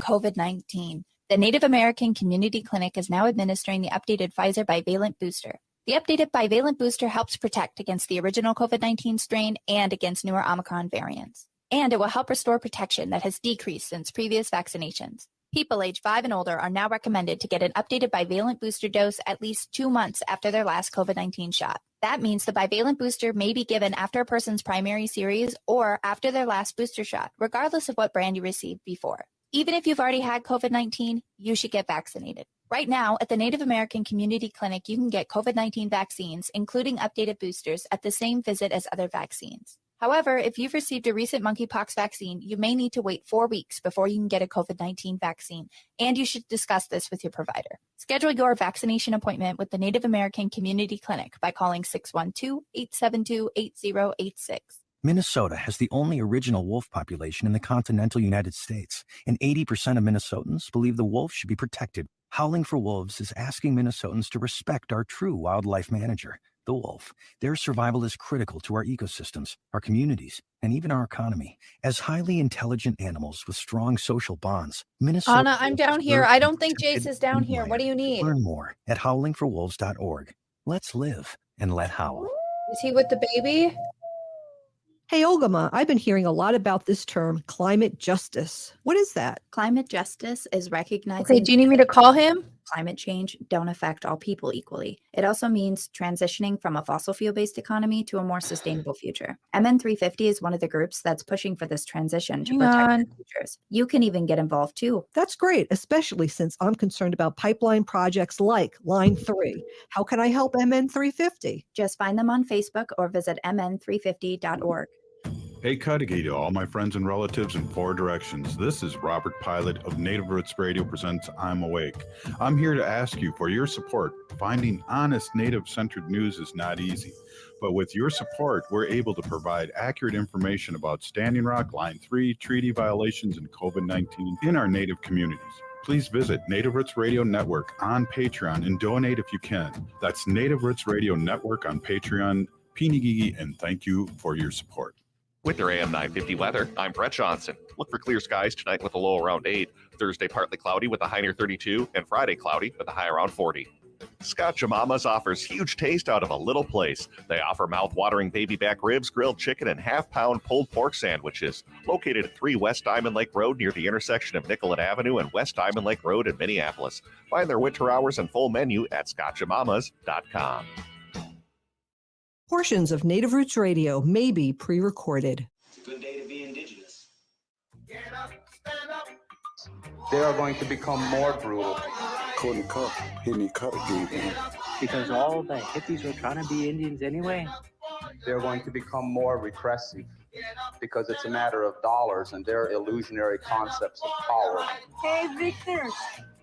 COVID-19. The Native American Community Clinic is now administering the updated Pfizer bivalent booster. The updated bivalent booster helps protect against the original COVID-19 strain and against newer Omicron variants. And it will help restore protection that has decreased since previous vaccinations. People age 5 and older are now recommended to get an updated bivalent booster dose at least 2 months after their last COVID-19 shot. That means the bivalent booster may be given after a person's primary series or after their last booster shot, regardless of what brand you received before. Even if you've already had COVID-19, you should get vaccinated. Right now, at the Native American Community Clinic, you can get COVID-19 vaccines, including updated boosters, at the same visit as other vaccines. However, if you've received a recent monkeypox vaccine, you may need to wait 4 weeks before you can get a COVID-19 vaccine, and you should discuss this with your provider. Schedule your vaccination appointment with the Native American Community Clinic by calling 612-872-8086. Minnesota has the only original wolf population in the continental United States, and 80% of Minnesotans believe the wolf should be protected. Howling for Wolves is asking Minnesotans to respect our true wildlife manager, the wolf. Their survival is critical to our ecosystems, our communities, and even our economy. As highly intelligent animals with strong social bonds, Minnesota... Anna, I'm down here. I don't think Jace is down here. What do you need? Learn more at howlingforwolves.org. Let's live and let howl. Is he with the baby? Hey, Ogama, I've been hearing a lot about this term, climate justice. What is that? Climate justice is recognizing... Okay, do you need me to call him? Climate change don't affect all people equally. It also means transitioning from a fossil fuel-based economy to a more sustainable future. MN350 is one of the groups that's pushing for this transition to protect our futures. You can even get involved too. That's great, especially since I'm concerned about pipeline projects like Line 3. How can I help MN350? Just find them on Facebook or visit mn350.org. Hey, Cudahy to all my friends and relatives in 4 directions. This is Robert Pilot of Native Roots Radio presents I'm Awake. I'm here to ask you for your support. Finding honest Native-centered news is not easy, but with your support, we're able to provide accurate information about Standing Rock, Line 3, treaty violations, and COVID-19 in our Native communities. Please visit Native Roots Radio Network on Patreon and donate if you can. That's Native Roots Radio Network on Patreon. Pinigigi, and thank you for your support. With your AM 950 weather, I'm Brett Johnson. Look for clear skies tonight with a low around 8, Thursday partly cloudy with a high near 32, and Friday cloudy with a high around 40. Scott Jamamas offers huge taste out of a little place. They offer mouth-watering baby back ribs, grilled chicken, and half-pound pulled pork sandwiches. Located at 3 West Diamond Lake Road near the intersection of Nicollet Avenue and West Diamond Lake Road in Minneapolis. Find their winter hours and full menu at scottjamamas.com. Portions of Native Roots Radio may be pre-recorded. It's a good day to be indigenous. Get up, stand up. They are going to become more brutal. Because all the hippies were trying to be Indians anyway. They're going to become more repressive because it's a matter of dollars and their illusionary concepts of power. Hey, Victor.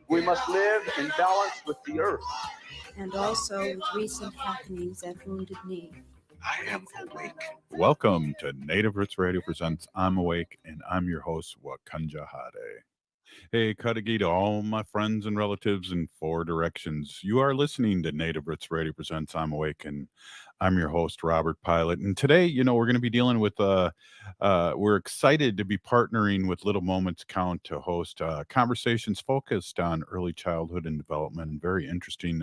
We must live in balance with the earth. And also with recent happenings at Wounded Knee. I am awake. Welcome to Native Roots Radio presents I'm Awake, and I'm your host, Wakanja Hade. Hey, Cudahy to all my friends and relatives in 4 directions. You are listening to Native Roots Radio presents I'm Awake, and I'm your host, Robert Pilot. And today, we're going to be dealing with, we're excited to be partnering with Little Moments Count to host conversations focused on early childhood and development, and very interesting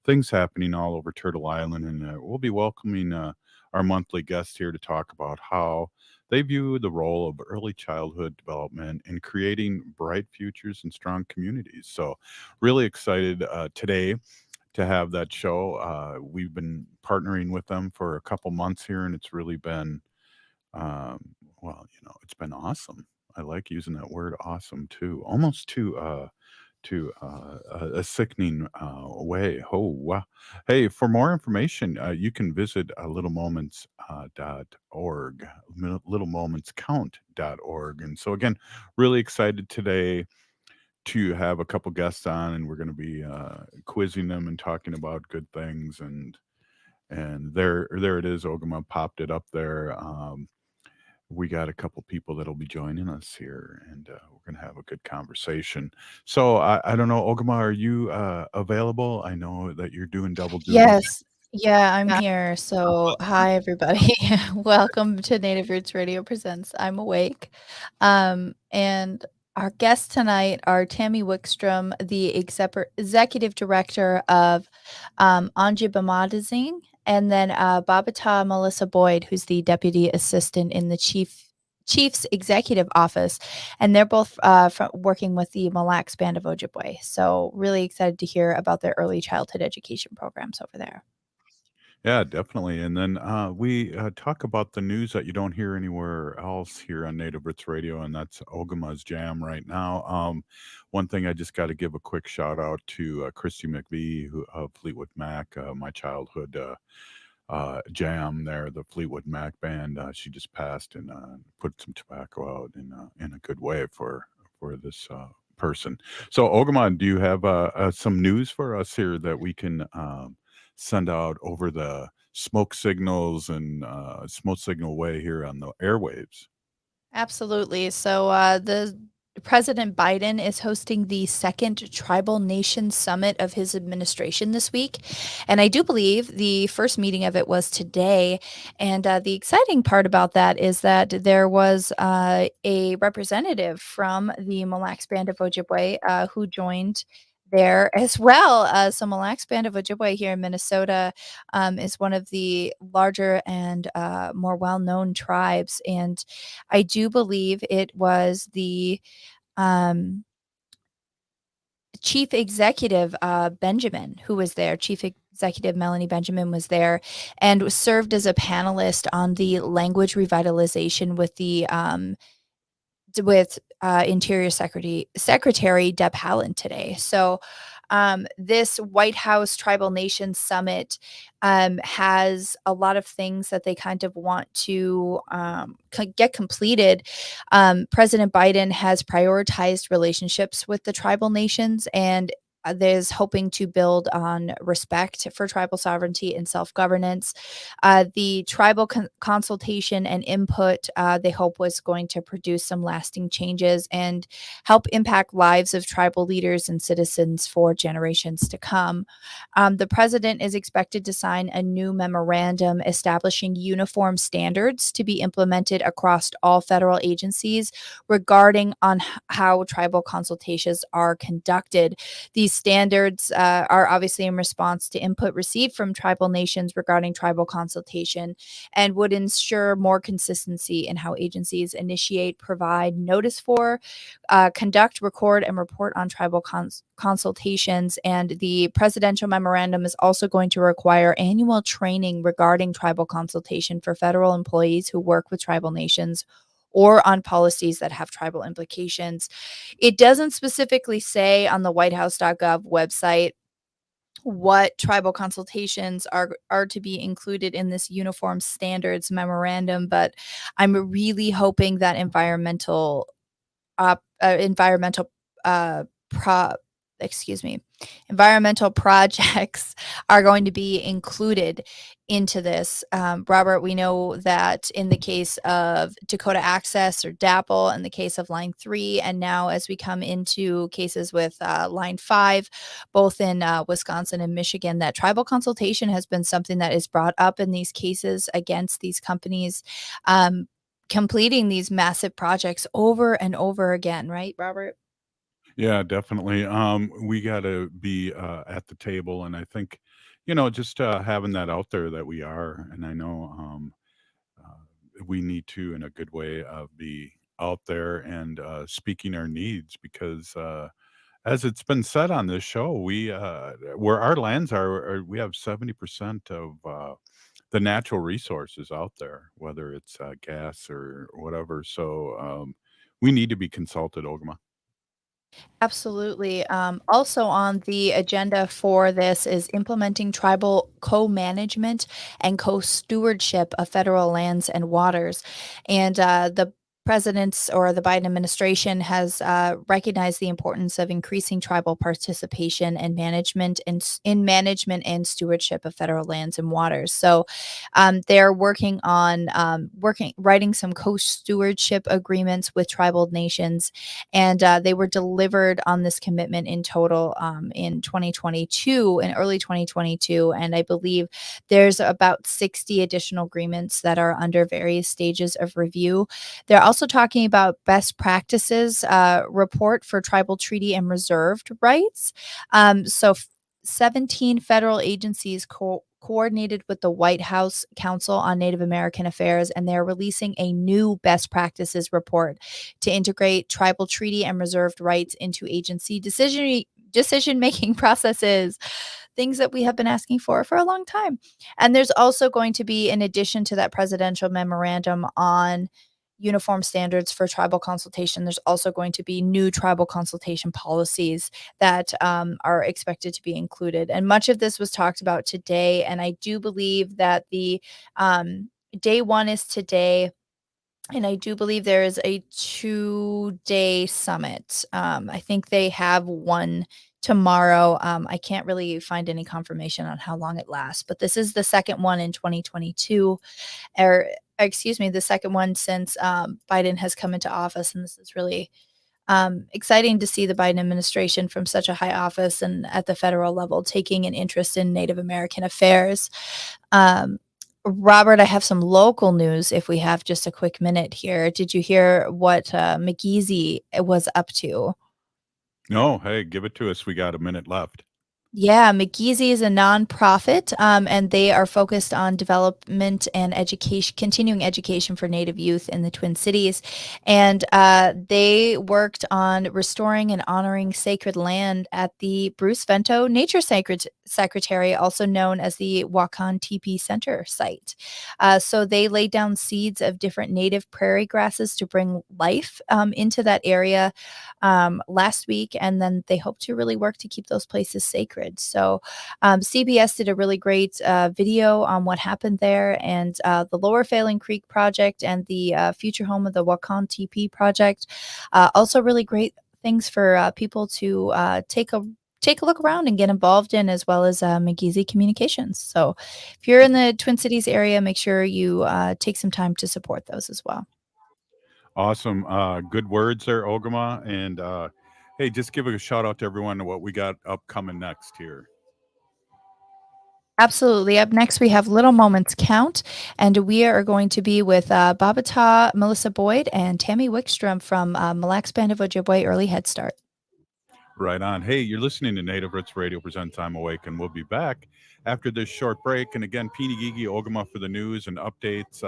things happening all over Turtle Island. And we'll be welcoming our monthly guests here to talk about how they view the role of early childhood development in creating bright futures and strong communities. So really excited today to have that show. We've been partnering with them for a couple months here, and it's really been, it's been awesome. I like using that word awesome too, almost to a sickening way. Oh, wow. Hey, for more information, you can visit littlemoments.org, littlemomentscount.org. And so again, really excited today to have a couple guests on, and we're going to be quizzing them and talking about good things. And there it is. Ogama popped it up there. We got a couple people that'll be joining us here, and we're going to have a good conversation. So I don't know, Ogama, are you available? I know that you're doing double duty. Yes. Yeah, I'm here. So hi, everybody. Welcome to Native Roots Radio presents I'm Awake. And Our guests tonight are Tammy Wickstrom, the executive director of Ojibwe, and then Babita Melissa Boyd, who's the deputy assistant in the chief's executive office, and they're both working with the Mille Band of Ojibwe. So really excited to hear about their early childhood education programs over there. Yeah, definitely. And then we talk about the news that you don't hear anywhere else here on Native Roots Radio, and that's Ogama's Jam right now. One thing I just got to give a quick shout out to Christy McVie, who of Fleetwood Mac, my childhood jam there, the Fleetwood Mac band. She just passed and put some tobacco out in a good way for this person. So, Ogama, do you have some news for us here that we can send out over the smoke signals and smoke signal way here on the airwaves? Absolutely. So the President Biden is hosting the second Tribal Nation Summit of his administration this week. And I do believe the first meeting of it was today. And the exciting part about that is that there was a representative from the Mille Band of Ojibwe who joined there as well. So Mille Band of Ojibwe here in Minnesota is one of the larger and more well-known tribes. And I do believe it was the um, chief executive, Benjamin, who was there. Chief executive Melanie Benjamin was there and served as a panelist on the language revitalization with the Interior Secretary Deb Haaland today. So this White House Tribal Nations Summit has a lot of things that they kind of want to get completed. President Biden has prioritized relationships with the tribal nations and there's hoping to build on respect for tribal sovereignty and self-governance. The tribal consultation and input, they hope was going to produce some lasting changes and help impact lives of tribal leaders and citizens for generations to come. The president is expected to sign a new memorandum establishing uniform standards to be implemented across all federal agencies regarding on how tribal consultations are conducted. These standards are obviously in response to input received from tribal nations regarding tribal consultation and would ensure more consistency in how agencies initiate, provide notice for, conduct, record, and report on tribal consultations. And the presidential memorandum is also going to require annual training regarding tribal consultation for federal employees who work with tribal nations or on policies that have tribal implications. It doesn't specifically say on the whitehouse.gov website what tribal consultations are to be included in this uniform standards memorandum, but I'm really hoping that environmental projects are going to be included into this. Robert, we know that in the case of Dakota Access or DAPL, in the case of Line 3, and now as we come into cases with Line 5, both in Wisconsin and Michigan, that tribal consultation has been something that is brought up in these cases against these companies completing these massive projects over and over again, right, Robert? Yeah, definitely. We got to be at the table, and I think, just having that out there that we are, and I know we need to, in a good way, be out there and speaking our needs because, as it's been said on this show, we where our lands are we have 70% of the natural resources out there, whether it's gas or whatever. So we need to be consulted, Ogama. Absolutely. Also on the agenda for this is implementing tribal co-management and co-stewardship of federal lands and waters. And the president's or the Biden administration has recognized the importance of increasing tribal participation and management and in management and stewardship of federal lands and waters. So they're working on writing some co-stewardship agreements with tribal nations, and they were delivered on this commitment in total in 2022, in early 2022, and I believe there's about 60 additional agreements that are under various stages of review. They're also talking about best practices report for tribal treaty and reserved rights. 17 federal agencies coordinated with the White House Council on Native American Affairs, and they're releasing a new best practices report to integrate tribal treaty and reserved rights into agency decision-making processes, things that we have been asking for a long time. And there's also going to be, in addition to that presidential memorandum on uniform standards for tribal consultation, there's also going to be new tribal consultation policies that are expected to be included. And much of this was talked about today. And I do believe that the day one is today. And I do believe there is a 2-day summit. I think they have one tomorrow. I can't really find any confirmation on how long it lasts, but this is the second one in 2022, or excuse me, the second one since Biden has come into office. And this is really exciting to see the Biden administration from such a high office and at the federal level taking an interest in Native American affairs. Robert, I have some local news if we have just a quick minute here. Did you hear what McGeezy was up to? No, hey, give it to us. We got a minute left. Yeah, McGeezy is a nonprofit, and they are focused on development and education, continuing education for Native youth in the Twin Cities. And they worked on restoring and honoring sacred land at the Bruce Vento Nature Secretary, also known as the Wakan Teepee Center site. So they laid down seeds of different native prairie grasses to bring life into that area last week, and then they hope to really work to keep those places sacred. So CBS did a really great video on what happened there, and the Lower Failing Creek project and the future home of the Wakan Teepee project. Also really great things for people to take a look around and get involved in, as well as McGeezy Communications. So if you're in the Twin Cities area, make sure you take some time to support those as well. Awesome. Good words there, Ogama. And hey, just give a shout out to everyone to what we got upcoming next here. Absolutely. Up next, we have Little Moments Count, and we are going to be with Baabiitawigiizhigookwe, Melissa Boyd, and Tammy Wickstrom from Mille Band of Ojibwe Early Head Start. Right on. Hey, you're listening to Native Roots Radio presents I'm Awake, and we'll be back after this short break. And again, Pinigigi Ogama for the news and updates.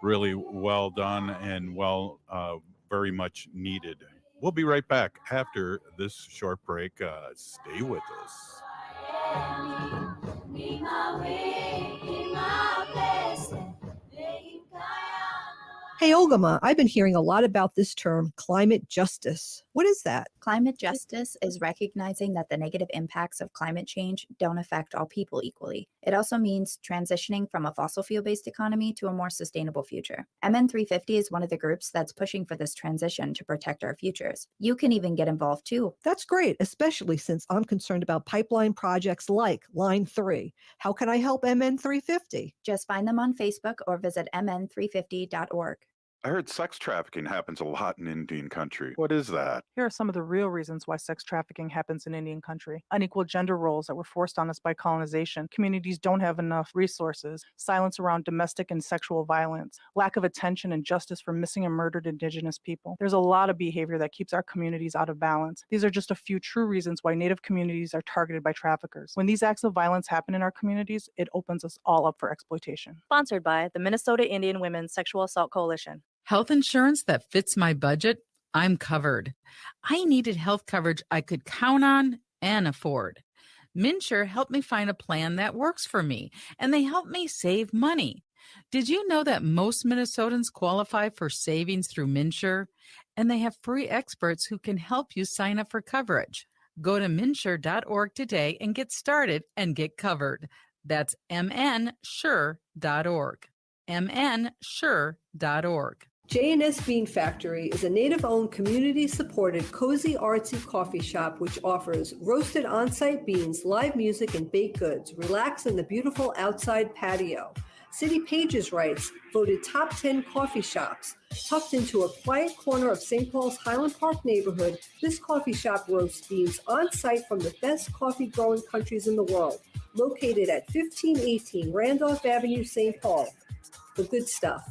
Really well done and very much needed. We'll be right back after this short break. Stay with us. Hey, Ogama, I've been hearing a lot about this term, climate justice. What is that? Climate justice is recognizing that the negative impacts of climate change don't affect all people equally. It also means transitioning from a fossil fuel-based economy to a more sustainable future. MN350 is one of the groups that's pushing for this transition to protect our futures. You can even get involved too. That's great, especially since I'm concerned about pipeline projects like Line 3. How can I help MN350? Just find them on Facebook or visit mn350.org. I heard sex trafficking happens a lot in Indian country. What is that? Here are some of the real reasons why sex trafficking happens in Indian country. Unequal gender roles that were forced on us by colonization. Communities don't have enough resources. Silence around domestic and sexual violence. Lack of attention and justice for missing and murdered Indigenous people. There's a lot of behavior that keeps our communities out of balance. These are just a few true reasons why Native communities are targeted by traffickers. When these acts of violence happen in our communities, it opens us all up for exploitation. Sponsored by the Minnesota Indian Women's Sexual Assault Coalition. Health insurance that fits my budget? I'm covered. I needed health coverage I could count on and afford. MNsure helped me find a plan that works for me, and they helped me save money. Did you know that most Minnesotans qualify for savings through MNsure? And they have free experts who can help you sign up for coverage. Go to mnsure.org today and get started and get covered. That's mnsure.org. mnsure.org. J&S Bean Factory is a native-owned, community-supported, cozy, artsy coffee shop which offers roasted on-site beans, live music, and baked goods. Relax in the beautiful outside patio. City Pages writes, voted top 10 coffee shops. Tucked into a quiet corner of St. Paul's Highland Park neighborhood, this coffee shop roasts beans on-site from the best coffee-growing countries in the world. Located at 1518 Randolph Avenue, St. Paul. The good stuff.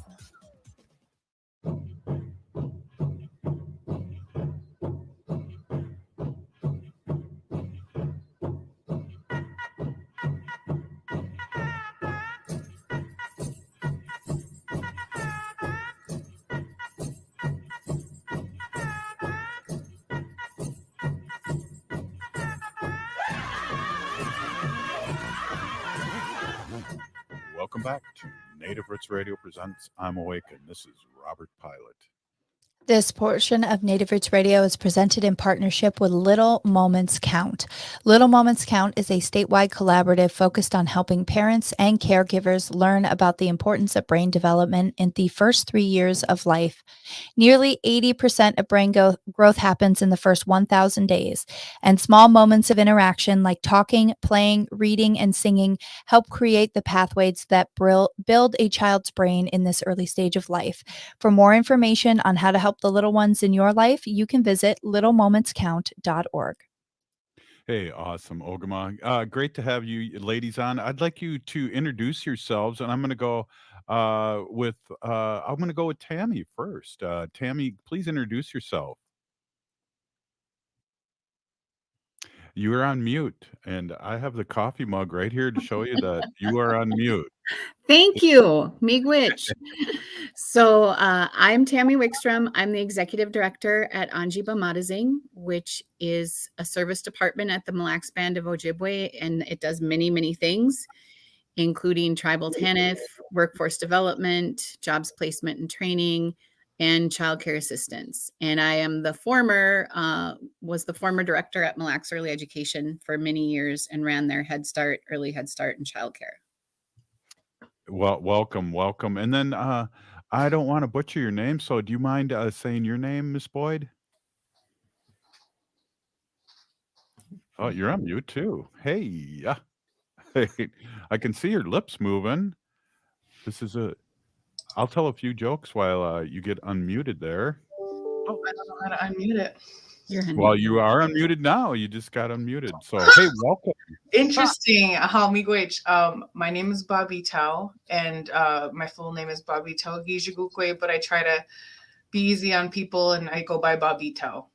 back to Native Roots Radio presents I'm Awake, and this is Robert Pilot. This portion of Native Roots Radio is presented in partnership with Little Moments Count. Little Moments Count is a statewide collaborative focused on helping parents and caregivers learn about the importance of brain development in the first 3 years of life. Nearly 80% of brain growth happens in the first 1,000 days, and small moments of interaction like talking, playing, reading, and singing help create the pathways that build a child's brain in this early stage of life. For more information on how to help the little ones in your life, you can visit littlemomentscount.org. Hey, awesome, Ogama. Great to have you ladies on. I'd like you to introduce yourselves, and I'm going to go with Tammy first. Tammy, please introduce yourself. You are on mute, and I have the coffee mug right here to show you that you are on mute. Thank you, Miigwech. So I'm Tammy Wickstrom. I'm the executive director at Anji Baabiitawigiizhigookwe, which is a service department at the Mille Band of Ojibwe, and it does many, many things, including tribal TANF, workforce development, jobs placement and training, and childcare assistance. And I am was the former director at Mille Early Education for many years and ran their early Head Start, and childcare. Well, welcome. And then I don't want to butcher your name, so do you mind saying your name, Miss Boyd? Oh, you're on mute too. Hey, I can see your lips moving. I'll tell a few jokes while you get unmuted there. Oh, I don't know how to unmute it. Well, you are unmuted now. You just got unmuted. So, hey, welcome. Interesting. Miigwech. My name is Baabiitaw, and my full name is Baabiitawigiizhigookwe, but I try to be easy on people, and I go by Baabiitaw.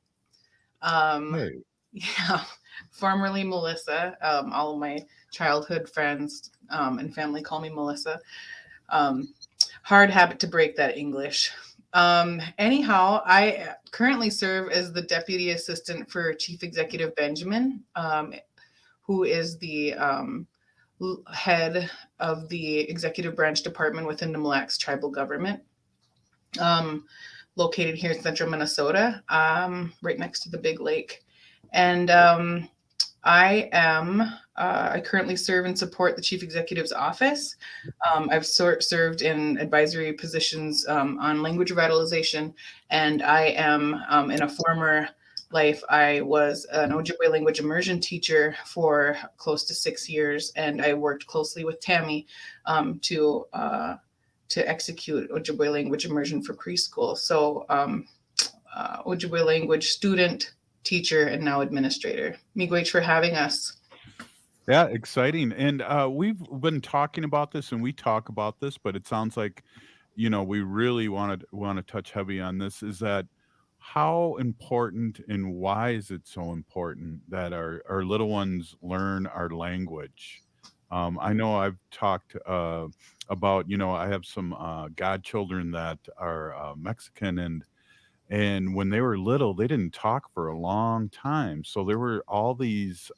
Hey. Yeah. Formerly Melissa. All of my childhood friends and family call me Melissa. Hard habit to break that English. Anyhow, I currently serve as the Deputy Assistant for Chief Executive Benjamin, who is the head of the Executive Branch Department within the Mille tribal government, located here in central Minnesota, right next to the Big Lake. And I currently serve and support the Chief Executive's office. I've served in advisory positions on language revitalization, and I am in a former life, I was an Ojibwe language immersion teacher for close to 6 years, and I worked closely with Tammy to execute Ojibwe language immersion for preschool. So Ojibwe language student, teacher, and now administrator. Miigwech for having us. Yeah, exciting. And we've been talking about this, and we talk about this, but it sounds like, we really want to touch heavy on this, is that how important and why is it so important that our little ones learn our language? I know I've talked about, I have some godchildren that are Mexican, and when they were little, they didn't talk for a long time. So there were all these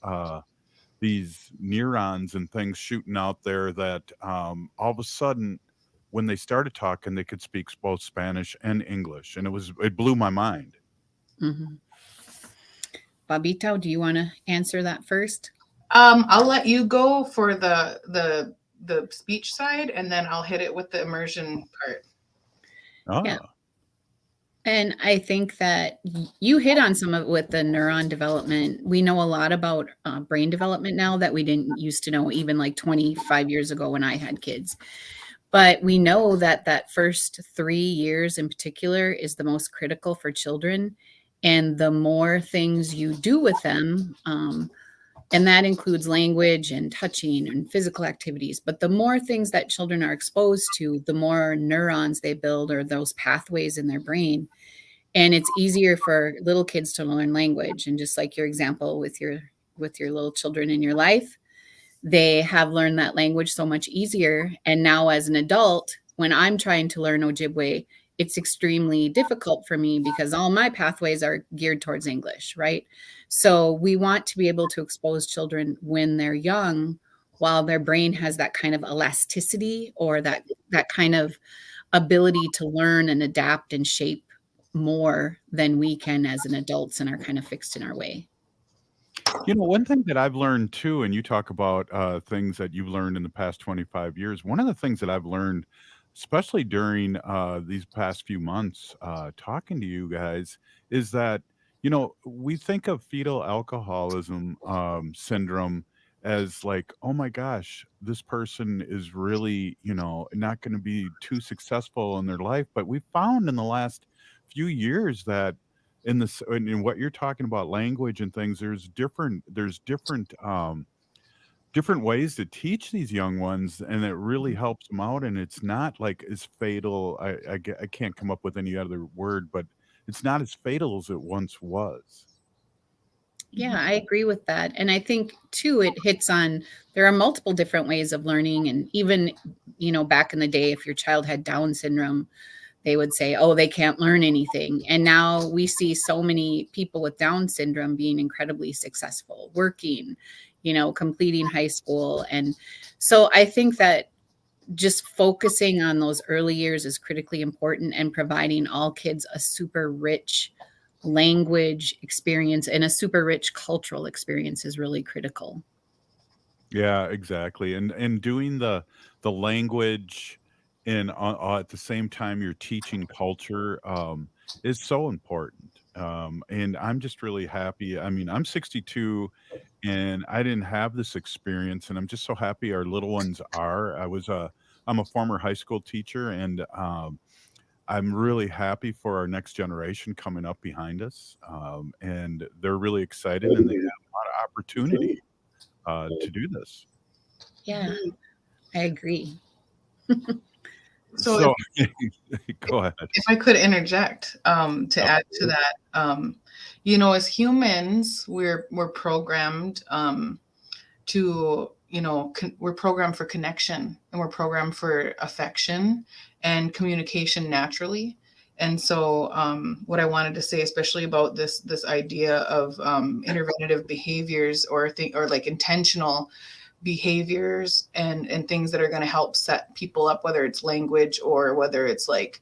neurons and things shooting out there that all of a sudden, when they started talking, they could speak both Spanish and English. And it blew my mind. Mm-hmm. Baabiitaw, do you want to answer that first? I'll let you go for the speech side, and then I'll hit it with the immersion part. Oh. Yeah. And I think that you hit on some of it with the neuron development. We know a lot about brain development now that we didn't used to know even like 25 years ago when I had kids. But we know that first 3 years in particular is the most critical for children. And the more things you do with them, and that includes language and touching and physical activities. But the more things that children are exposed to, the more neurons they build, or those pathways in their brain. And it's easier for little kids to learn language. And just like your example with your little children in your life, they have learned that language so much easier. And now as an adult, when I'm trying to learn Ojibwe, it's extremely difficult for me because all my pathways are geared towards English, right? So we want to be able to expose children when they're young while their brain has that kind of elasticity or that kind of ability to learn and adapt and shape more than we can as an adults and are kind of fixed in our way. One thing that I've learned too, and you talk about things that you've learned in the past 25 years. One of the things that I've learned, especially during these past few months, talking to you guys, is that, we think of fetal alcoholism syndrome as like, oh my gosh, this person is really, not going to be too successful in their life. But we found in the last few years that in what you're talking about, language and things, there's different ways to teach these young ones, and it really helps them out. And it's not like as fatal. I can't come up with any other word, but it's not as fatal as it once was. Yeah, I agree with that. And I think too, it hits on, there are multiple different ways of learning. And even, back in the day, if your child had Down syndrome, they would say, oh, they can't learn anything. And now we see so many people with Down syndrome being incredibly successful, working, completing high school. And so I think that just focusing on those early years is critically important, and providing all kids a super rich language experience and a super rich cultural experience is really critical. Yeah, exactly. And doing the language and at the same time you're teaching culture is so important. And I'm just really happy. I mean, I'm 62 and I didn't have this experience, and I'm just so happy our little ones are. I'm a former high school teacher, and I'm really happy for our next generation coming up behind us. And they're really excited, and they have a lot of opportunity to do this. Yeah, I agree. So Go ahead. If I could interject to add to that, as humans, we're programmed to, we're programmed for connection, and we're programmed for affection and communication naturally. And so what I wanted to say, especially about this idea of interventive behaviors or like intentional behaviors and things that are going to help set people up, whether it's language or whether it's like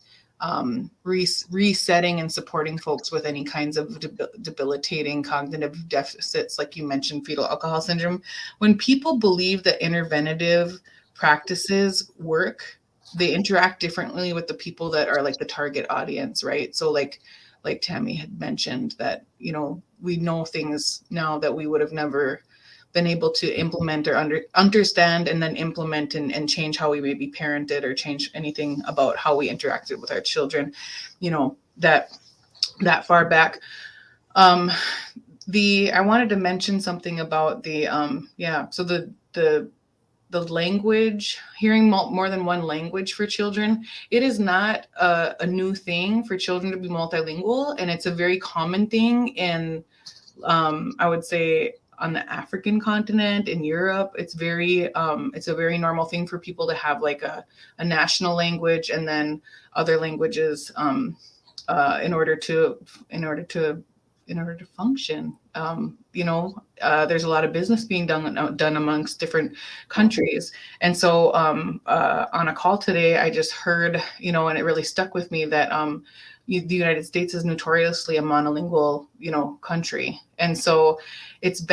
resetting and supporting folks with any kinds of debilitating cognitive deficits, like you mentioned, fetal alcohol syndrome. When people believe that interventive practices work, they interact differently with the people that are like the target audience, right? So like Tammy had mentioned that, we know things now that we would have never been able to implement or understand and then implement and change how we maybe parented or change anything about how we interacted with our children, that far back. I wanted to mention something about so the language, hearing more than one language for children. It is not a new thing for children to be multilingual, and it's a very common thing in, I would say, on the African continent, in Europe. It's a very normal thing for people to have like a national language and then other languages in order to function. There's a lot of business being done amongst different countries. And so on a call today, I just heard, and it really stuck with me that the United States is notoriously a monolingual, country. And so there's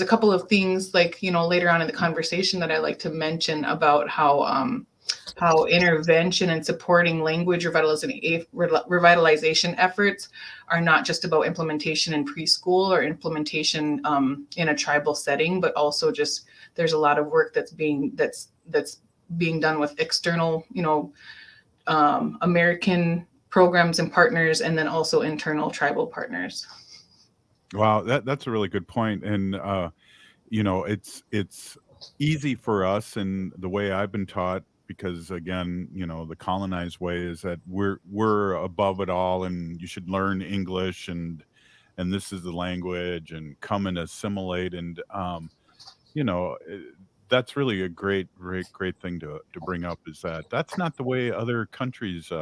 a couple of things like, later on in the conversation that I like to mention about how intervention and supporting language revitalization efforts are not just about implementation in preschool or implementation in a tribal setting, but also just there's a lot of work that's being done with external, American programs and partners, and then also internal tribal partners. Wow, that's a really good point. And it's easy for us, and the way I've been taught, because again, the colonized way is that we're above it all, and you should learn English, and this is the language, and come and assimilate. And that's really a great thing to bring up, is that that's not the way other countries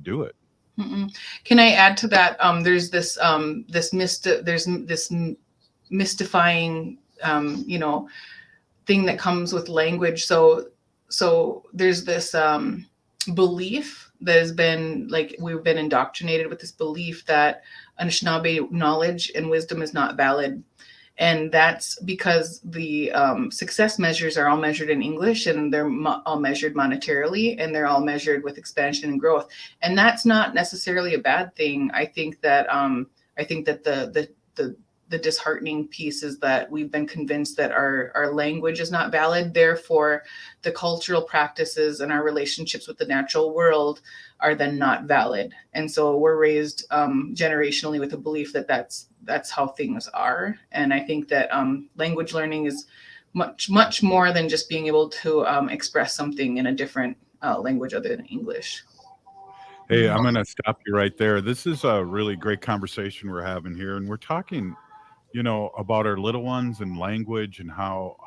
do it. Mm-mm. Can I add to that? There's this mystifying thing that comes with language. So there's this belief that has been like, we've been indoctrinated with this belief that Anishinaabe knowledge and wisdom is not valid. And that's because the success measures are all measured in English, and they're all measured monetarily, and they're all measured with expansion and growth. And that's not necessarily a bad thing. I think that the disheartening piece is that we've been convinced that our language is not valid. Therefore, the cultural practices and our relationships with the natural world are then not valid. And so we're raised generationally with a belief that that's how things are. And I think that language learning is much more than just being able to express something in a different language other than English. Hey, I'm going to stop you right there. This is a really great conversation we're having here, and we're talking, about our little ones and language and how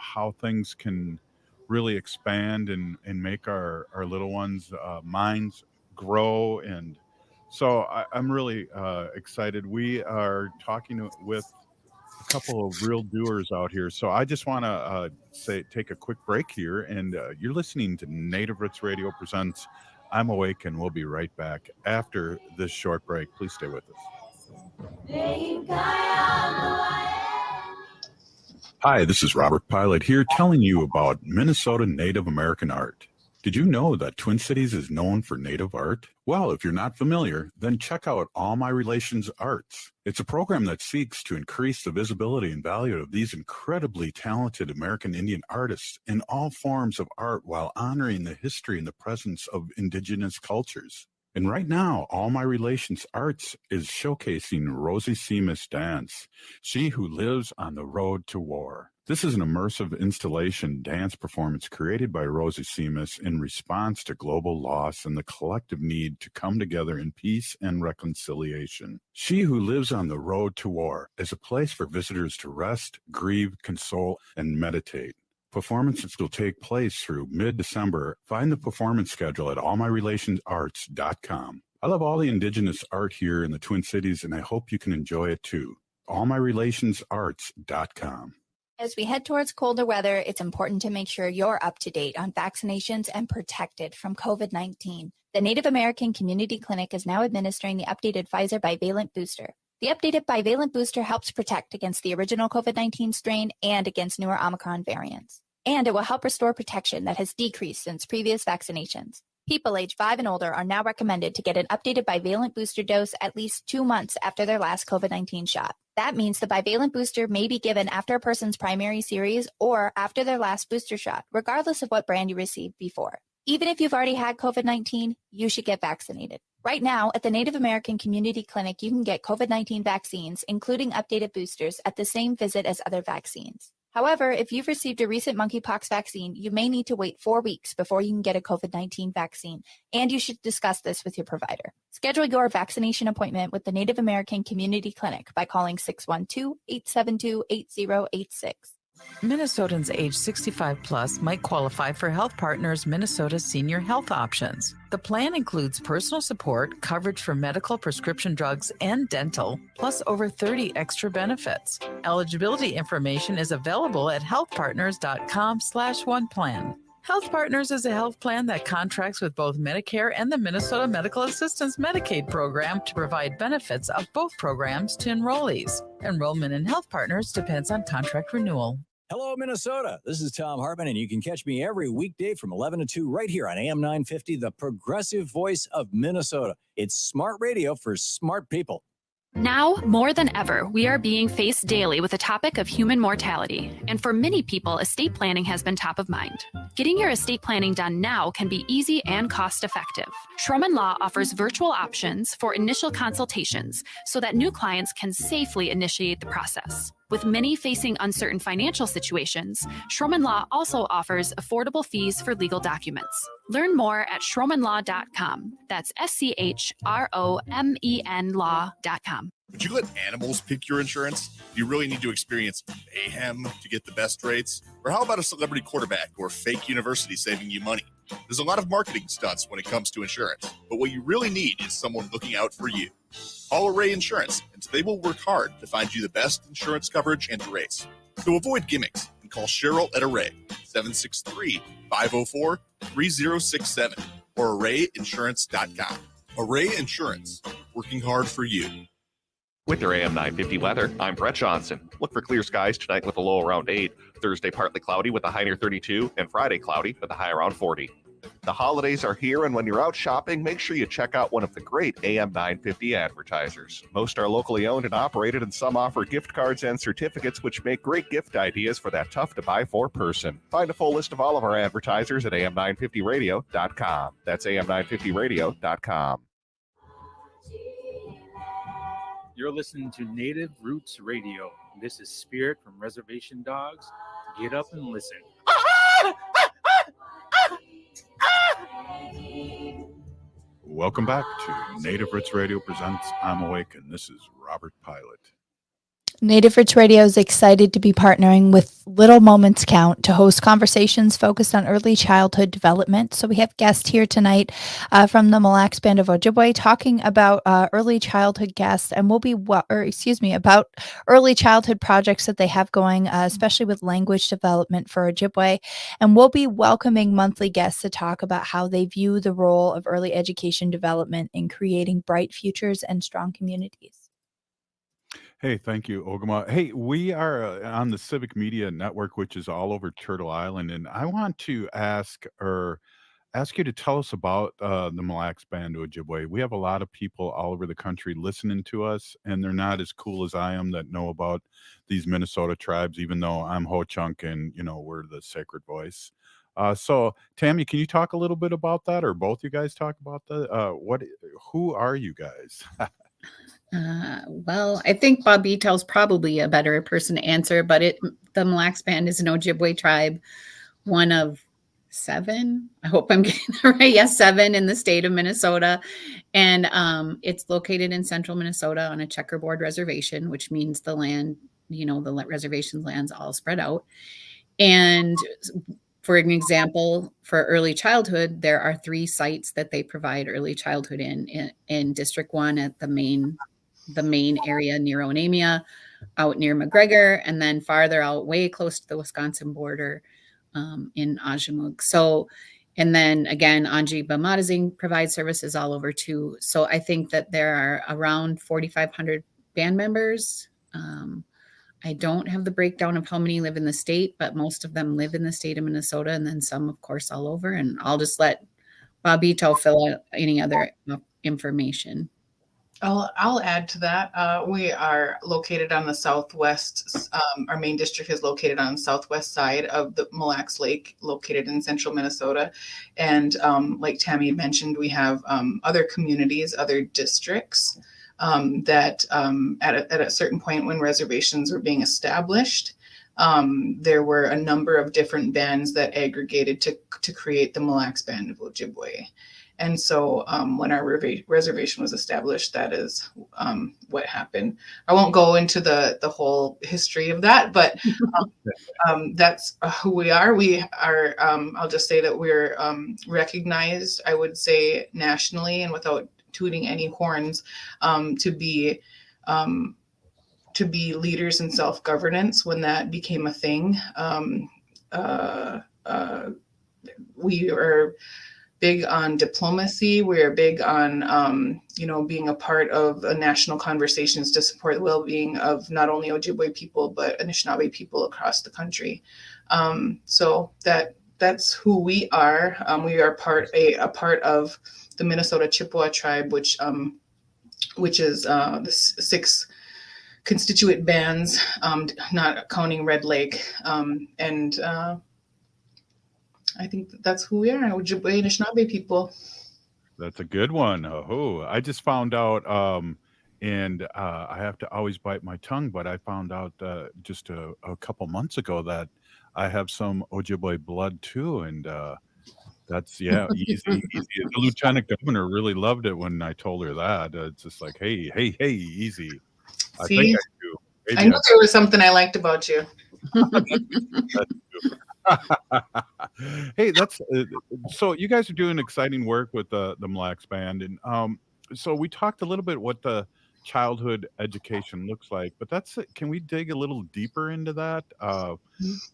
things can really expand and make our little ones' minds grow. And so I'm really excited. We are talking with a couple of real doers out here. So I just want to take a quick break here, and you're listening to Native Roots Radio presents I'm Awake, and we'll be right back after this short break. Please stay with us. Hi, this is Robert Pilot here telling you about Minnesota Native American art. Did you know that Twin Cities is known for Native art? Well, if you're not familiar, then check out All My Relations Arts. It's a program that seeks to increase the visibility and value of these incredibly talented American Indian artists in all forms of art while honoring the history and the presence of Indigenous cultures. And right now, All My Relations Arts is showcasing Rosie Seamus Dance, She Who Lives on the Road to War. This is an immersive installation dance performance created by Rosie Seamus in response to global loss and the collective need to come together in peace and reconciliation. She Who Lives on the Road to War is a place for visitors to rest, grieve, console, and meditate. Performances will take place through mid-December. Find the performance schedule at allmyrelationsarts.com. I love all the Indigenous art here in the Twin Cities, and I hope you can enjoy it too. allmyrelationsarts.com. As we head towards colder weather, it's important to make sure you're up to date on vaccinations and protected from COVID-19. The Native American Community Clinic is now administering the updated Pfizer bivalent booster. The updated bivalent booster helps protect against the original COVID-19 strain and against newer Omicron variants. And it will help restore protection that has decreased since previous vaccinations. People age 5 and older are now recommended to get an updated bivalent booster dose at least 2 months after their last COVID-19 shot. That means the bivalent booster may be given after a person's primary series or after their last booster shot, regardless of what brand you received before. Even if you've already had COVID-19, you should get vaccinated. Right now, at the Native American Community Clinic, you can get COVID-19 vaccines, including updated boosters, at the same visit as other vaccines. However, if you've received a recent monkeypox vaccine, you may need to wait 4 weeks before you can get a COVID-19 vaccine, and you should discuss this with your provider. Schedule your vaccination appointment with the Native American Community Clinic by calling 612-872-8086. Minnesotans age 65 plus might qualify for Health Partners Minnesota Senior Health Options. The plan includes personal support, coverage for medical, prescription drugs, and dental, plus over 30 extra benefits. Eligibility information is available at healthpartners.com/oneplan. Health Partners is a health plan that contracts with both Medicare and the Minnesota Medical Assistance Medicaid program to provide benefits of both programs to enrollees. Enrollment in Health Partners depends on contract renewal. Hello, Minnesota. This is Tom Hartman, and you can catch me every weekday from 11 to 2 right here on AM 950, the progressive voice of Minnesota. It's smart radio for smart people. Now, more than ever, we are being faced daily with the topic of human mortality. And for many people, estate planning has been top of mind. Getting your estate planning done now can be easy and cost-effective. Schroman Law offers virtual options for initial consultations so that new clients can safely initiate the process. With many facing uncertain financial situations, Schroman Law also offers affordable fees for legal documents. Learn more at schromanlaw.com. That's SCHROMEN law.com. Would you let animals pick your insurance? Do you really need to experience mayhem to get the best rates? Or how about a celebrity quarterback or fake university saving you money? There's a lot of marketing stunts when it comes to insurance, but what you really need is someone looking out for you. Call Array Insurance, and they will work hard to find you the best insurance coverage and rates. So avoid gimmicks and call Cheryl at Array, 763-504-3067 or arrayinsurance.com. Array Insurance, working hard for you. With your AM 950 weather, I'm Brett Johnson. Look for clear skies tonight with a low around 8. Thursday, partly cloudy with a high near 32. And Friday, cloudy with a high around 40. The holidays are here, and when you're out shopping, make sure you check out one of the great AM 950 advertisers. Most are locally owned and operated, and some offer gift cards and certificates, which make great gift ideas for that tough-to-buy-for person. Find a full list of all of our advertisers at am950radio.com. That's am950radio.com. You're listening to Native Roots Radio. This is Spirit from Reservation Dogs. Get up and listen. Welcome back to Native Roots Radio presents I'm Awake, and this is Robert Pilot. Native Roots Radio is excited to be partnering with Little Moments Count to host conversations focused on early childhood development. So we have guests here tonight from the Mille Band of Ojibwe talking about early childhood guests, and about early childhood projects that they have going, especially with language development for Ojibwe. And we'll be welcoming monthly guests to talk about how they view the role of early education development in creating bright futures and strong communities. Hey, thank you, Ogama. Hey, we are on the Civic Media Network, which is all over Turtle Island, and I want to ask you to tell us about the Mille Band Ojibwe. We have a lot of people all over the country listening to us, and they're not as cool as I am that know about these Minnesota tribes, even though I'm Ho-Chunk and, we're the sacred voice. So, Tammy, can you talk a little bit about that, or both you guys talk about that? Who are you guys? Well, I think Baabiitawigiizhigookwe probably a better person to answer, but the Mille Band is an Ojibwe tribe, one of 7. I hope I'm getting that right. Yes, 7 in the state of Minnesota. And it's located in central Minnesota on a checkerboard reservation, which means the land, the reservation land's all spread out. And for an example, for early childhood, there are 3 sites that they provide early childhood in District 1 at the main area near Onamia, out near McGregor, and then farther out, way close to the Wisconsin border in Ojibwe. So, and then again, Anji Baabiitawigiizhigookwe provides services all over too. So I think that there are around 4,500 band members. I don't have the breakdown of how many live in the state, but most of them live in the state of Minnesota, and then some, of course, all over. And I'll just let Baabiitawigiizhigookwe fill out any other information. I'll add to that. We are located on the southwest. Our main district is located on the southwest side of the Mille Lake, located in central Minnesota. And like Tammy mentioned, we have other communities, other districts that at a certain point when reservations were being established, there were a number of different bands that aggregated to create the Mille Band of Ojibwe. And so when our reservation was established, that is what happened. I won't go into the whole history of that, but that's who we are. We are, I'll just say that we're recognized, I would say, nationally, and without tooting any horns, to be leaders in self-governance when that became a thing. We are big on diplomacy. We are big on, being a part of national conversations to support the well-being of not only Ojibwe people, but Anishinaabe people across the country. So that's who we are. We are a part of the Minnesota Chippewa tribe, which is the 6 constituent bands, not counting Red Lake, and I think that's who we are, Ojibwe and Anishinaabe people. That's a good one. Oh, I just found out, and I have to always bite my tongue, but I found out just a couple months ago that I have some Ojibwe blood too, and that's easy. The lieutenant governor really loved it when I told her that. It's just like, hey, easy. I See? think I do. Maybe I knew there was something I liked about you. Hey, that's so you guys are doing exciting work with the Mille Band, and so we talked a little bit what the childhood education looks like. But can we dig a little deeper into that?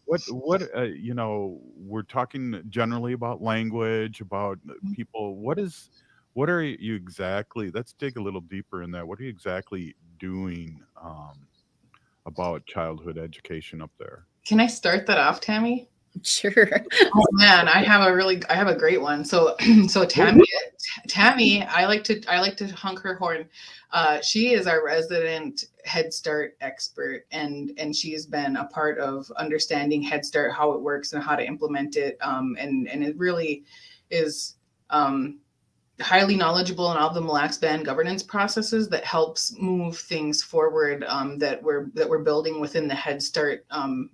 We're talking generally about language, about people. What are you exactly? Let's dig a little deeper in that. What are you exactly doing about childhood education up there? Can I start that off, Tammy? Sure. Oh man, I have a great one. So Tammy, I like to honk her horn. She is our resident Head Start expert, and she's been a part of understanding Head Start, how it works and how to implement it. And it really is highly knowledgeable in all the Mille Lacs governance processes that helps move things forward, that we're building within the Head Start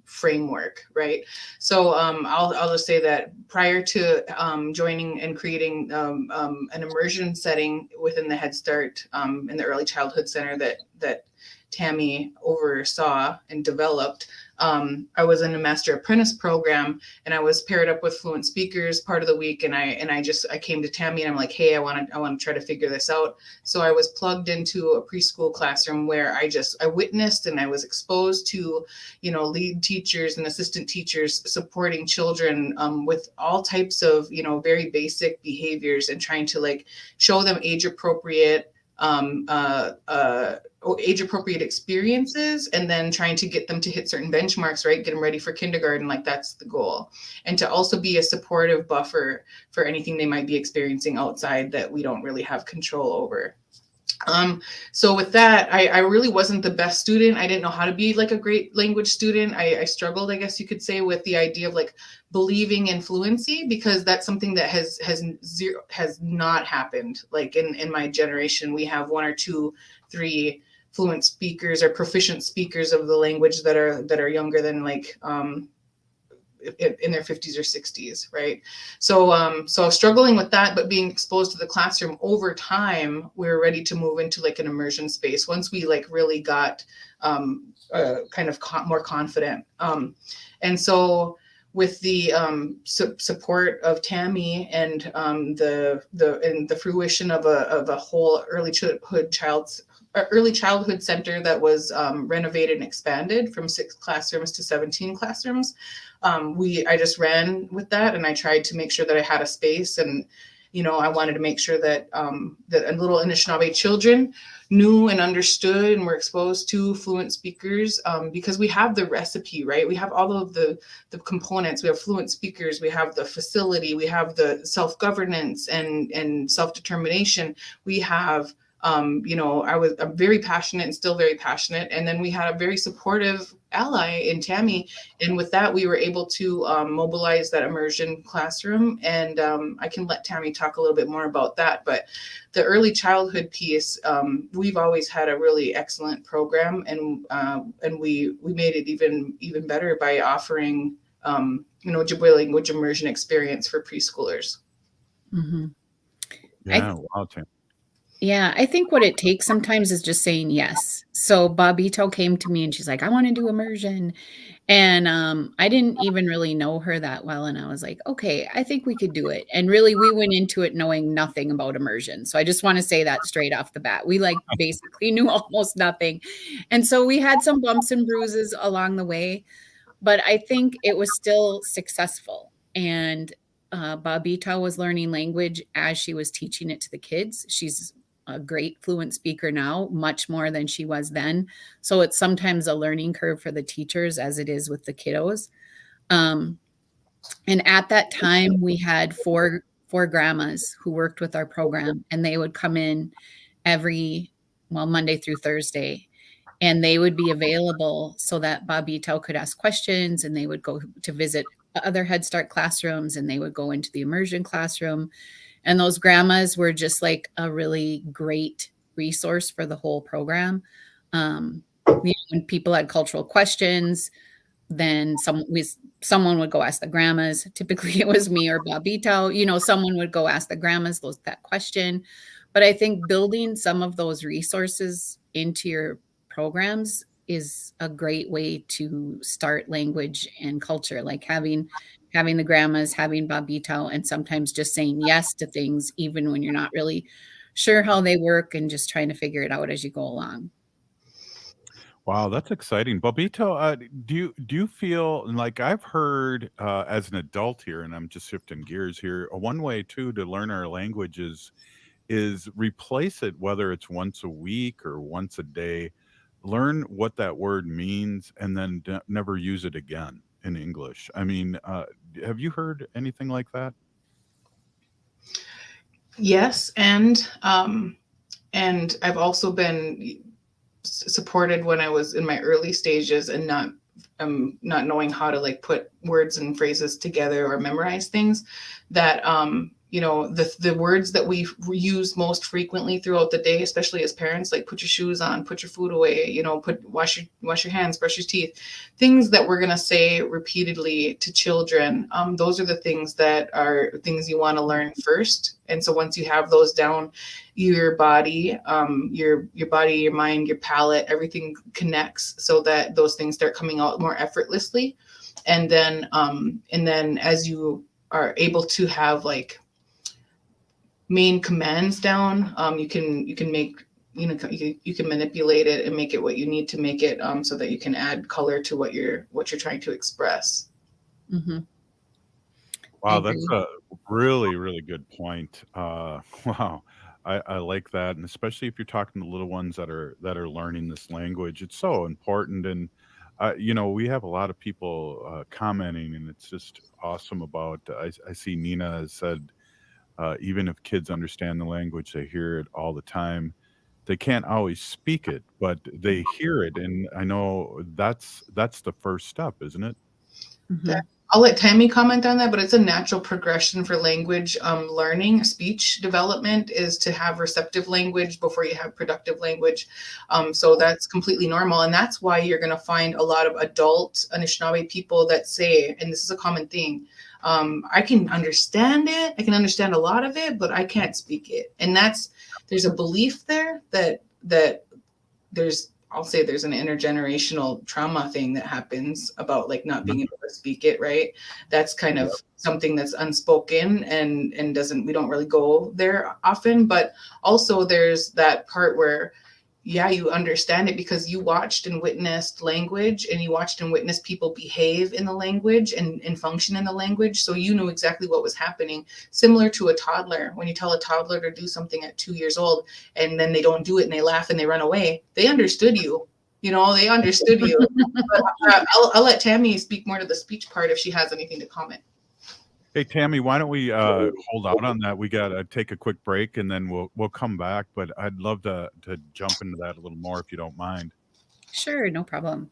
framework, right? So I'll just say that prior to joining and creating an immersion setting within the Head Start in the Early Childhood Center that Tammy oversaw and developed, I was in a master apprentice program, and I was paired up with fluent speakers part of the week. And I came to Tammy and I'm like, hey, I want to try to figure this out. So I was plugged into a preschool classroom where I witnessed and I was exposed to, lead teachers and assistant teachers supporting children with all types of, very basic behaviors, and trying to show them age appropriate experiences, and then trying to get them to hit certain benchmarks, right? Get them ready for kindergarten. That's the goal. And to also be a supportive buffer for anything they might be experiencing outside that we don't really have control over. So with that, I really wasn't the best student. I didn't know how to be a great language student. I struggled, I guess you could say, with the idea of believing in fluency, because that's something that has not happened. In my generation, we have 1 or 2, 3 fluent speakers or proficient speakers of the language that are younger than in their 50s or 60s, right? So I was struggling with that, but being exposed to the classroom over time, we were ready to move into an immersion space once we really got more confident. And so with the support of Tammy and the fruition of a whole early childhood center that was renovated and expanded from 6 classrooms to 17 classrooms. I just ran with that, and I tried to make sure that I had a space, and I wanted to make sure that that little Anishinaabe children knew and understood and were exposed to fluent speakers, because we have the recipe, right? We have all of the components. We have fluent speakers, we have the facility, we have the self-governance and self-determination. We have I'm very passionate and still very passionate. And then we had a very supportive ally in Tammy. And with that, we were able to mobilize that immersion classroom. And I can let Tammy talk a little bit more about that. But the early childhood piece, we've always had a really excellent program. And we made it even better by offering, Ojibwe language immersion experience for preschoolers. Mm-hmm. Yeah, wow, Tammy. Yeah, I think what it takes sometimes is just saying yes. So Baabiitawigiizhigookwe came to me and she's like, I want to do immersion. And I didn't even really know her that well. And I was like, okay, I think we could do it. And really, we went into it knowing nothing about immersion. So I just want to say that straight off the bat. We basically knew almost nothing. And so we had some bumps and bruises along the way, but I think it was still successful. And Baabiitawigiizhigookwe was learning language as she was teaching it to the kids. She's a great fluent speaker now, much more than she was then. So it's sometimes a learning curve for the teachers as it is with the kiddos. And at that time, we had four grandmas who worked with our program, and they would come in Monday through Thursday, and they would be available so that Baabiitawigiizhigookwe could ask questions, and they would go to visit other Head Start classrooms, and they would go into the immersion classroom. And those grandmas were just a really great resource for the whole program. When people had cultural questions, then someone would go ask the grandmas. Typically it was me or Baabiitawigiizhigookwe, someone would go ask the grandmas that question. But I think building some of those resources into your programs is a great way to start language and culture, having the grandmas, having Baabiitawigiizhigookwe, and sometimes just saying yes to things, even when you're not really sure how they work and just trying to figure it out as you go along. Wow, that's exciting. Baabiito, do you feel like I've heard as an adult here, and I'm just shifting gears here, one way too to learn our language is replace it, whether it's once a week or once a day, learn what that word means, and then never use it again in English. I mean, have you heard anything like that? Yes, and I've also been supported when I was in my early stages and not knowing how to like put words and phrases together or memorize things, that the words that we use most frequently throughout the day, especially as parents, like put your shoes on, put your food away, wash your hands, brush your teeth, things that we're going to say repeatedly to children. Those are the things that are things you want to learn first. And so once you have those down, your body, your mind, your palate, everything connects so that those things start coming out more effortlessly. And then as you are able to have like main commands down, you can make, you can manipulate it and make it what you need to make it, so that you can add color to what you're trying to express. Mm-hmm. Wow, that's a really, really good point. Wow, I like that, and especially if you're talking to little ones that are learning this language, it's so important. And we have a lot of people commenting, and it's just awesome. About I see Nina has said, even if kids understand the language, they hear it all the time. They can't always speak it, but they hear it, and I know that's the first step, isn't it? Mm-hmm. I'll let Tammy comment on that, but it's a natural progression for language learning. Speech development is to have receptive language before you have productive language. So that's completely normal. And that's why you're going to find a lot of adult Anishinaabe people that say, and this is a common thing, I can understand it. I can understand a lot of it, but I can't speak it. And there's a belief there that I'll say there's an intergenerational trauma thing that happens about like not being able to speak it, right? That's kind of something that's unspoken and we don't really go there often. But also there's that part where, yeah, you understand it because you watched and witnessed language, and you watched and witnessed people behave in the language and function in the language. So you knew exactly what was happening. Similar to a toddler, when you tell a toddler to do something at 2 years old and then they don't do it and they laugh and they run away, they understood you. They understood you. But, I'll let Tammy speak more to the speech part if she has anything to comment. Hey, Tammy, why don't we hold out on that? We got to take a quick break, and then we'll come back. But I'd love to jump into that a little more if you don't mind. Sure, no problem.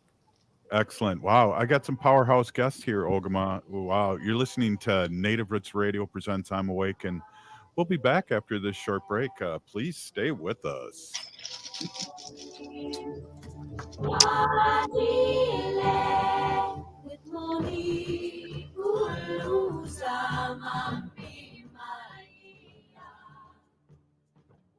Excellent. Wow, I got some powerhouse guests here, Ogama. Wow, you're listening to Native Roots Radio presents I'm Awake, and we'll be back after this short break. Please stay with us.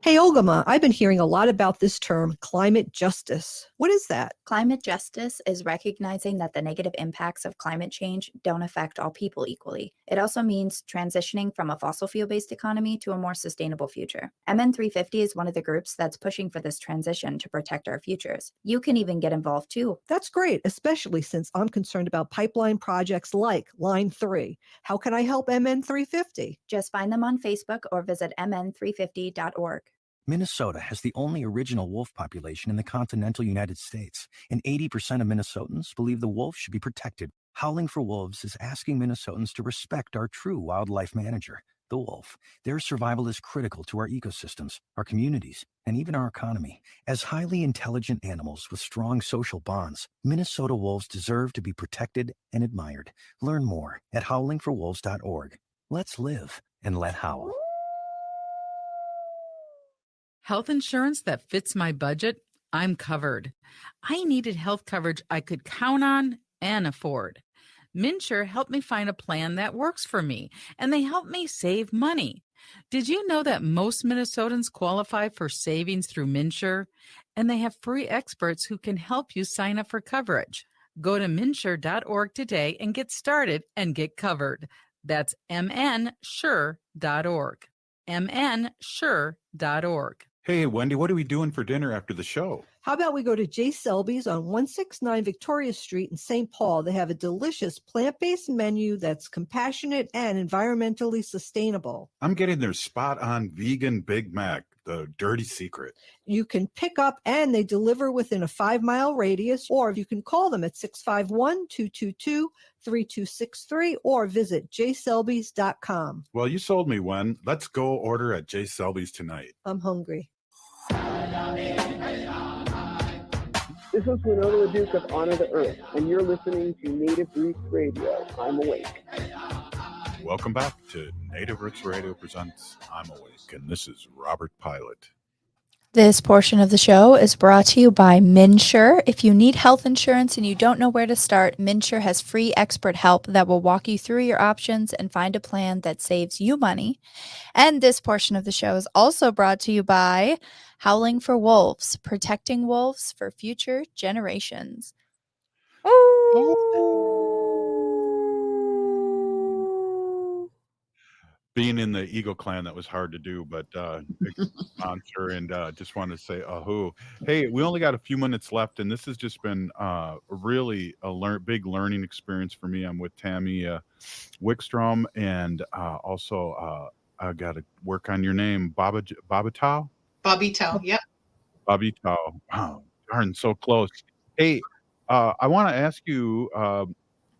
Hey, Ogama, I've been hearing a lot about this term, climate justice. What is that? Climate justice is recognizing that the negative impacts of climate change don't affect all people equally. It also means transitioning from a fossil fuel-based economy to a more sustainable future. MN350 is one of the groups that's pushing for this transition to protect our futures. You can even get involved too. That's great, especially since I'm concerned about pipeline projects like Line 3. How can I help MN350? Just find them on Facebook or visit mn350.org. Minnesota has the only original wolf population in the continental United States, and 80% of Minnesotans believe the wolf should be protected. Howling for Wolves is asking Minnesotans to respect our true wildlife manager, the wolf. Their survival is critical to our ecosystems, our communities, and even our economy. As highly intelligent animals with strong social bonds, Minnesota wolves deserve to be protected and admired. Learn more at howlingforwolves.org. Let's live and let howl. Health insurance that fits my budget? I'm covered. I needed health coverage I could count on and afford. Mille helped me find a plan that works for me, and they helped me save money. Did you know that most Minnesotans qualify for savings through Mille? And they have free experts who can help you sign up for coverage. Go to mnsure.org today and get started and get covered. That's mnsure.org. mnsure.org. Hey, Wendy, what are we doing for dinner after the show? How about we go to J. Selby's on 169 Victoria Street in St. Paul? They have a delicious plant-based menu that's compassionate and environmentally sustainable. I'm getting their spot-on vegan Big Mac, the dirty secret. You can pick up and they deliver within a 5-mile radius, or you can call them at 651-222-3263 or visit jselbys.com. Well, you sold me, Wen. Let's go order at J. Selby's tonight. I'm hungry. This is Winona the Duke of Honor the Earth, and you're listening to Native Roots Radio. I'm Awake. Welcome back to Native Roots Radio presents I'm Awake, and this is Robert Pilot. This portion of the show is brought to you by MinSure. If you need health insurance and you don't know where to start, MinSure has free expert help that will walk you through your options and find a plan that saves you money. And this portion of the show is also brought to you by Howling for Wolves, protecting wolves for future generations. Being in the Eagle Clan, that was hard to do, but sponsor and just wanted to say ahoo. Hey, we only got a few minutes left, and this has just been really a big learning experience for me. I'm with Tammy Wickstrom, and also I got to work on your name, Baabiitawigiizhigookwe. Yep. Baabiitawigiizhigookwe. Wow, darn, so close. Hey, I want to ask you,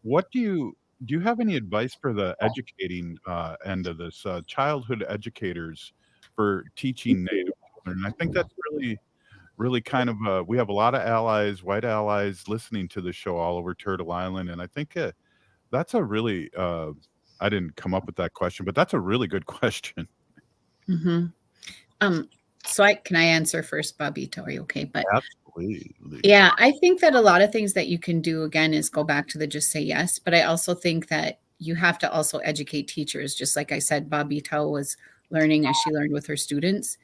what do you have any advice for the educating end of this, childhood educators for teaching Native children? I think that's really kind of we have a lot of allies, white allies, listening to the show all over Turtle Island, and I think that's a really I didn't come up with that question, but that's a really good question. Mm-hmm. Can I answer first, Baabiita? Are you okay? But absolutely. Yeah, I think that a lot of things that you can do, again, is go back to the just say yes. But I also think that you have to also educate teachers. Just like I said, Baabiita was learning as she learned with her students.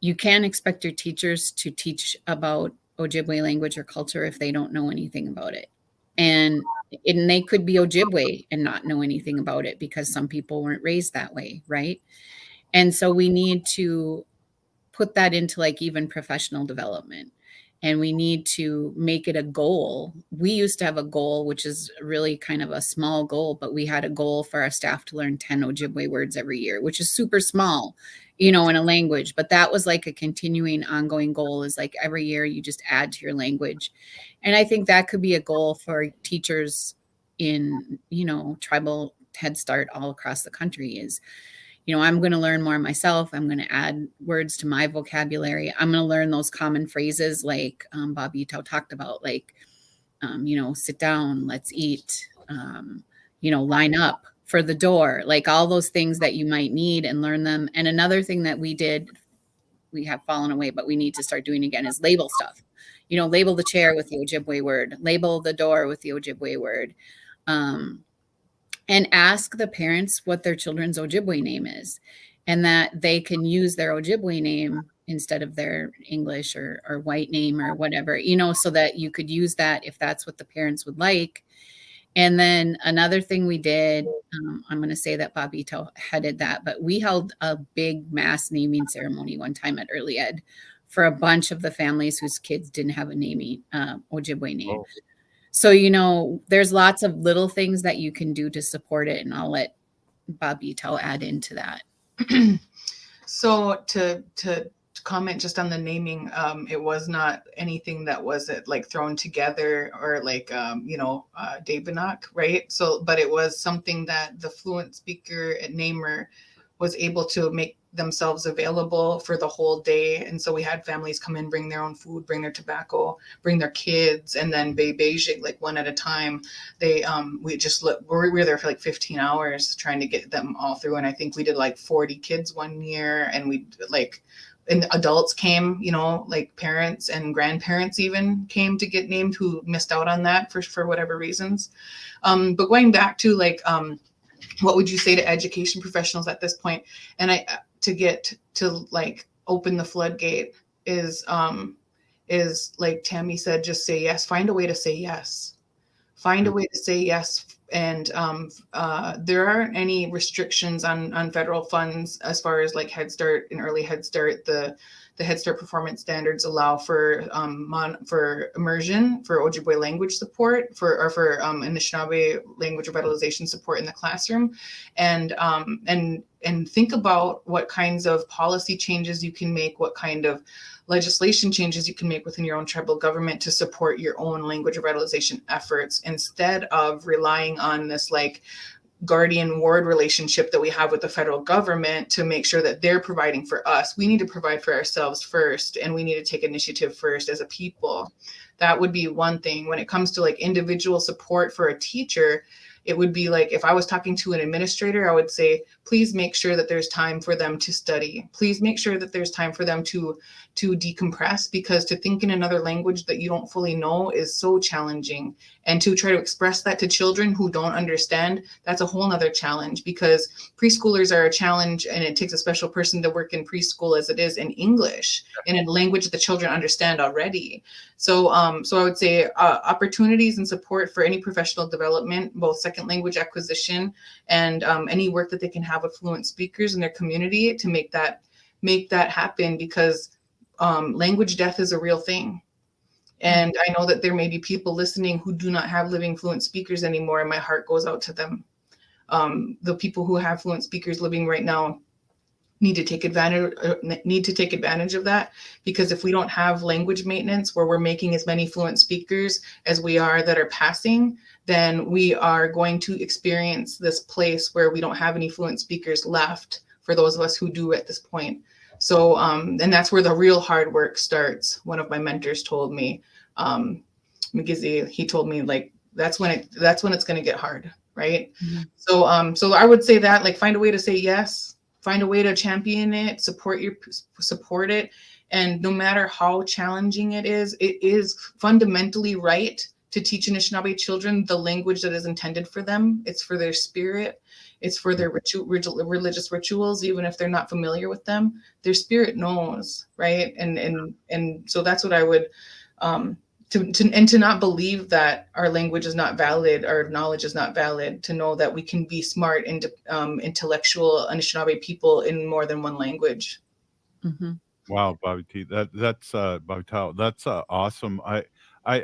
You can't expect your teachers to teach about Ojibwe language or culture if they don't know anything about it. And they could be Ojibwe and not know anything about it because some people weren't raised that way, right? And so we need to put that into like even professional development. And we need to make it a goal. We used to have a goal, which is really kind of a small goal, but we had a goal for our staff to learn 10 Ojibwe words every year, which is super small, in a language. But that was like a continuing ongoing goal, is like every year you just add to your language. And I think that could be a goal for teachers in, tribal Head Start all across the country is, I'm going to learn more myself. I'm going to add words to my vocabulary. I'm going to learn those common phrases like Baabiita talked about, like, sit down, let's eat, line up for the door, like all those things that you might need, and learn them. And another thing that we have fallen away, but we need to start doing again, is label stuff. Label the chair with the Ojibwe word, label the door with the Ojibwe word. And ask the parents what their children's Ojibwe name is, and that they can use their Ojibwe name instead of their English or white name or whatever, so that you could use that if that's what the parents would like. And then another thing we did, I'm going to say that Baabiita headed that, but we held a big mass naming ceremony one time at Early Ed for a bunch of the families whose kids didn't have a naming Ojibwe name. Oh. So, there's lots of little things that you can do to support it, and I'll let Baabiita add into that. So to comment just on the naming, it was not anything that was like thrown together or like, Dabenak, right? So, but it was something that the fluent speaker and namer was able to make themselves available for the whole day. And so we had families come in, bring their own food, bring their tobacco, bring their kids, and then Beijing, like one at a time. They we were there for like 15 hours trying to get them all through. And I think we did like 40 kids one year, and and adults came, like parents and grandparents even came to get named who missed out on that for whatever reasons. But going back to what would you say to education professionals at this point? And to get to like open the floodgate is like Tammy said, just say yes. Find a way to say yes. Find a way to say yes there aren't any restrictions on federal funds as far as like Head Start and early Head Start. The Head Start performance standards allow for immersion, for Ojibwe language support, for Anishinaabe language revitalization support in the classroom, and think about what kinds of policy changes you can make, what kind of legislation changes you can make within your own tribal government to support your own language revitalization efforts, instead of relying on this like guardian ward relationship that we have with the federal government to make sure that they're providing for us. We need to provide for ourselves first, and we need to take initiative first as a people. That would be one thing. When it comes to like individual support for a teacher, it would be like, if I was talking to an administrator, I would say, please make sure that there's time for them to study. Please make sure that there's time for them to decompress, because to think in another language that you don't fully know is so challenging. And to try to express that to children who don't understand, that's a whole nother challenge, because preschoolers are a challenge, and it takes a special person to work in preschool as it is in English, in a language that the children understand already. So I would say opportunities and support for any professional development, both second language acquisition and any work that they can have with fluent speakers in their community to make that happen, because language death is a real thing. And I know that there may be people listening who do not have living fluent speakers anymore, and my heart goes out to them. The people who have fluent speakers living right now need to take advantage of that, because if we don't have language maintenance where we're making as many fluent speakers as we are that are passing, then we are going to experience this place where we don't have any fluent speakers left for those of us who do at this point. So, and that's where the real hard work starts. One of my mentors told me, McGizzy, he told me, like, that's when it's going to get hard, right? Mm-hmm. So I would say that, like, find a way to say yes, find a way to champion it, support it. And no matter how challenging it is fundamentally right to teach Anishinaabe children the language that is intended for them. It's for their spirit. It's for their religious rituals, even if they're not familiar with them. Their spirit knows, right? And so that's what I would, to not believe that our language is not valid, our knowledge is not valid, to know that we can be smart and intellectual Anishinaabe people in more than one language. Mm-hmm. Wow, Baabiitawigiizhigookwe, that's awesome.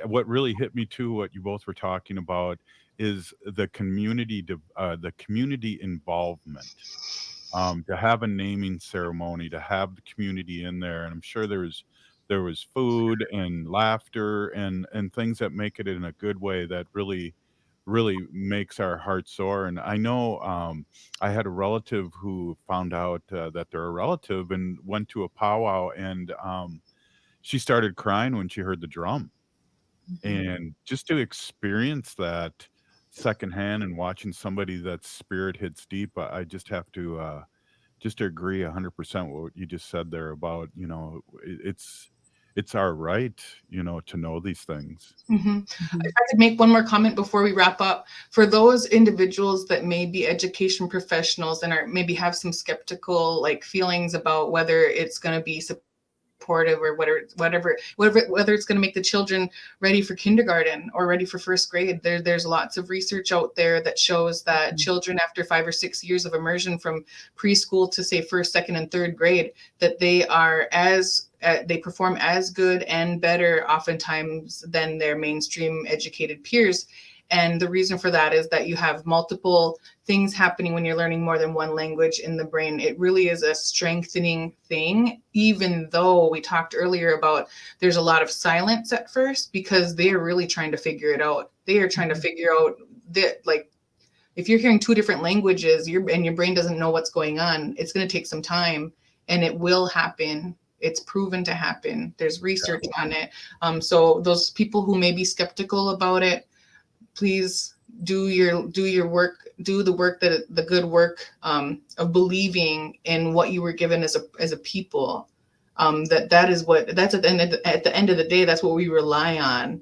What really hit me too, what you both were talking about, is the community involvement. To have a naming ceremony, to have the community in there, and I'm sure there was food and laughter and things that make it in a good way that really makes our hearts soar. And I know I had a relative who found out that they're a relative and went to a powwow, and she started crying when she heard the drum. Mm-hmm. And just to experience that secondhand and watching somebody that spirit hits deep, I just have to just agree 100% what you just said there about, it's our right, to know these things. Mm-hmm. Mm-hmm. If I could make one more comment before we wrap up, for those individuals that may be education professionals and maybe have some skeptical feelings about whether it's going to be supportive or whether it's going to make the children ready for kindergarten or ready for first grade. There's lots of research out there that shows that mm-hmm. children after 5 or 6 years of immersion from preschool to say first, second, and third grade, that they are they perform as good and better oftentimes than their mainstream educated peers. And the reason for that is that you have multiple things happening when you're learning more than one language in the brain. It really is a strengthening thing, even though we talked earlier about there's a lot of silence at first, because they're really trying to figure it out. They are trying to figure out that, if you're hearing two different languages and your brain doesn't know what's going on, it's going to take some time, and it will happen. It's proven to happen. There's research on it. So those people who may be skeptical about it, please do your work, do the good work of believing in what you were given as a people. That's at the end of the day, that's what we rely on.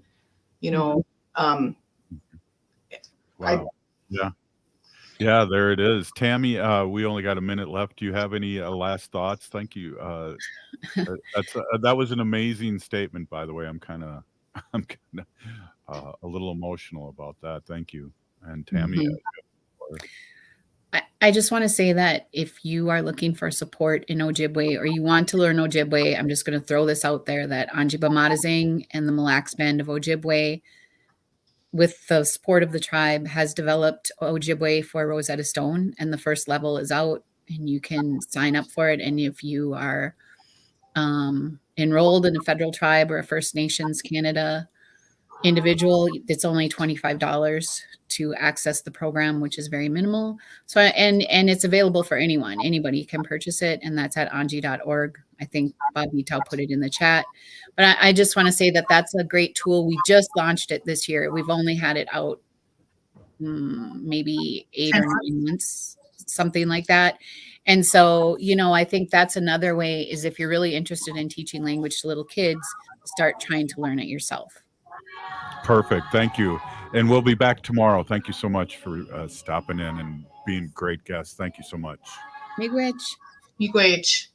Wow. Yeah, there it is. Tammy, we only got a minute left. Do you have any last thoughts? Thank you. That was an amazing statement, by the way. I'm kind of a little emotional about that. Thank you. And Tammy, I just want to say that if you are looking for support in Ojibwe or you want to learn Ojibwe, I'm just going to throw this out there that Anji Baabiitawigiizhigookwe and the Mille Band of Ojibwe, with the support of the tribe, has developed Ojibwe for Rosetta Stone, and the first level is out, and you can sign up for it. And if you are enrolled in a federal tribe or a First Nations Canada individual, it's only $25 to access the program, which is very minimal. So, and it's available for anyone. Anybody can purchase it, and that's at anji.org. I think Baabiitaw put it in the chat. But I just want to say that that's a great tool. We just launched it this year. We've only had it out maybe 8 or 9 months, something like that. And so, you know, I think that's another way, is if you're really interested in teaching language to little kids, start trying to learn it yourself. Perfect. Thank you. And we'll be back tomorrow. Thank you so much for stopping in and being great guests. Thank you so much. Miigwech. Miigwech.